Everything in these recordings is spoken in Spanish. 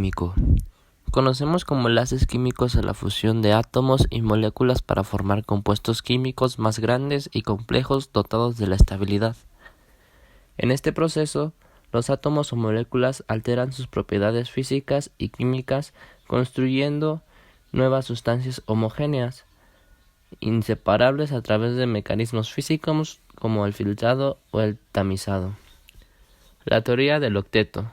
Químico. Conocemos como enlaces químicos a la fusión de átomos y moléculas para formar compuestos químicos más grandes y complejos dotados de la estabilidad. En este proceso, los átomos o moléculas alteran sus propiedades físicas y químicas, construyendo nuevas sustancias homogéneas, inseparables a través de mecanismos físicos como el filtrado o el tamizado. La teoría del octeto,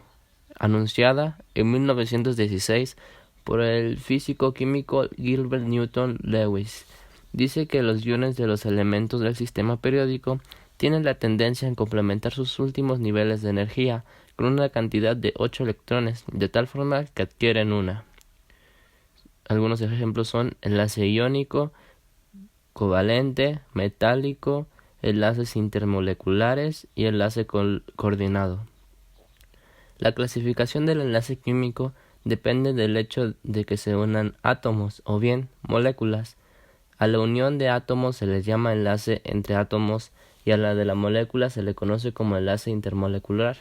anunciada en 1916 por el físico químico Gilbert Newton Lewis, dice que los iones de los elementos del sistema periódico tienen la tendencia a complementar sus últimos niveles de energía con una cantidad de 8 electrones, de tal forma que adquieren una. Algunos ejemplos son enlace iónico, covalente, metálico, enlaces intermoleculares y enlace coordinado. La clasificación del enlace químico depende del hecho de que se unan átomos o bien moléculas. A la unión de átomos se les llama enlace entre átomos y a la de la molécula se le conoce como enlace intermolecular.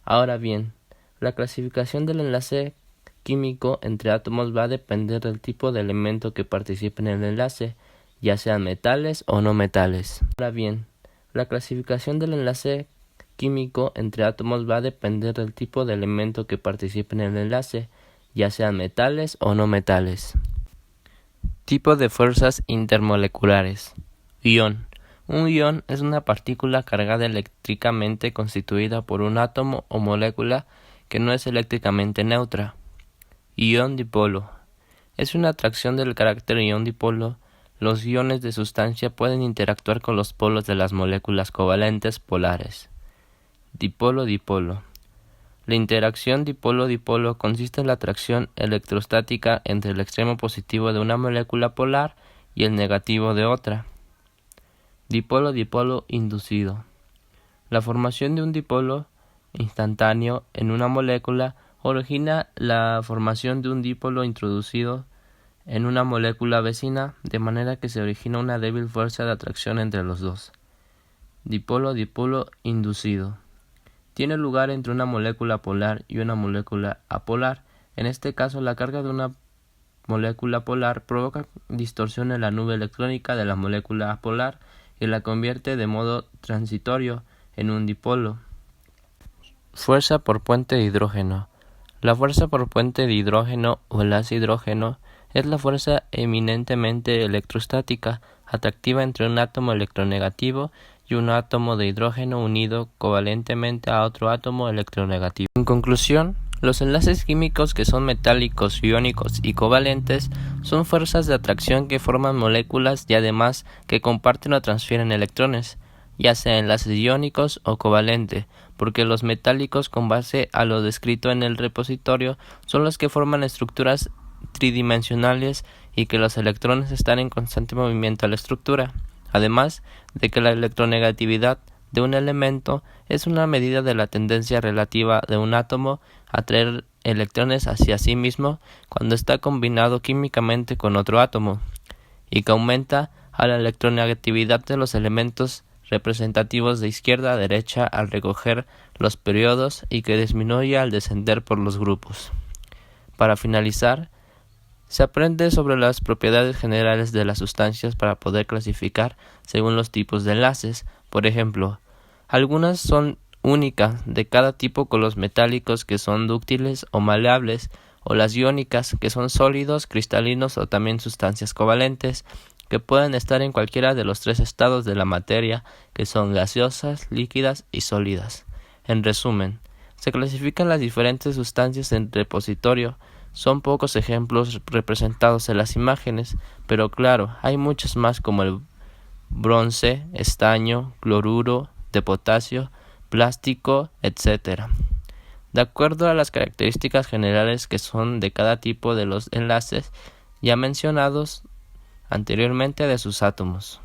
Ahora bien, la clasificación del enlace químico entre átomos va a depender del tipo de elemento que participe en el enlace, ya sean metales o no metales. Ahora bien, la clasificación del enlace químico entre átomos va a depender del tipo de elemento que participe en el enlace, ya sean metales o no metales. Tipo de fuerzas intermoleculares. Ion. Un ion es una partícula cargada eléctricamente constituida por un átomo o molécula que no es eléctricamente neutra. Ion dipolo. Es una atracción del carácter ion dipolo. Los iones de sustancia pueden interactuar con los polos de las moléculas covalentes polares. Dipolo-dipolo. La interacción dipolo-dipolo consiste en la atracción electrostática entre el extremo positivo de una molécula polar y el negativo de otra. Dipolo-dipolo inducido. La formación de un dipolo instantáneo en una molécula origina la formación de un dipolo introducido en una molécula vecina, de manera que se origina una débil fuerza de atracción entre los dos. Dipolo-dipolo inducido. Tiene lugar entre una molécula polar y una molécula apolar. En este caso, la carga de una molécula polar provoca distorsión en la nube electrónica de la molécula apolar y la convierte de modo transitorio en un dipolo. Fuerza por puente de hidrógeno. La fuerza por puente de hidrógeno o enlace hidrógeno es la fuerza eminentemente electrostática atractiva entre un átomo electronegativo y un átomo de hidrógeno unido covalentemente a otro átomo electronegativo. En conclusión, los enlaces químicos que son metálicos, iónicos y covalentes son fuerzas de atracción que forman moléculas y además que comparten o transfieren electrones, ya sea enlaces iónicos o covalente, porque los metálicos, con base a lo descrito en el repositorio, son los que forman estructuras tridimensionales y que los electrones están en constante movimiento a la estructura. Además de que la electronegatividad de un elemento es una medida de la tendencia relativa de un átomo a atraer electrones hacia sí mismo cuando está combinado químicamente con otro átomo, y que aumenta a la electronegatividad de los elementos representativos de izquierda a derecha al recoger los periodos y que disminuye al descender por los grupos. Para finalizar, se aprende sobre las propiedades generales de las sustancias para poder clasificar según los tipos de enlaces. Por ejemplo, algunas son únicas de cada tipo, con los metálicos que son dúctiles o maleables, o las iónicas que son sólidos, cristalinos o también sustancias covalentes que pueden estar en cualquiera de los tres estados de la materia, que son gaseosas, líquidas y sólidas. En resumen, se clasifican las diferentes sustancias en repositorio. Son pocos ejemplos representados en las imágenes, pero claro, hay muchos más como el bronce, estaño, cloruro de potasio, plástico, etc. De acuerdo a las características generales que son de cada tipo de los enlaces ya mencionados anteriormente de sus átomos.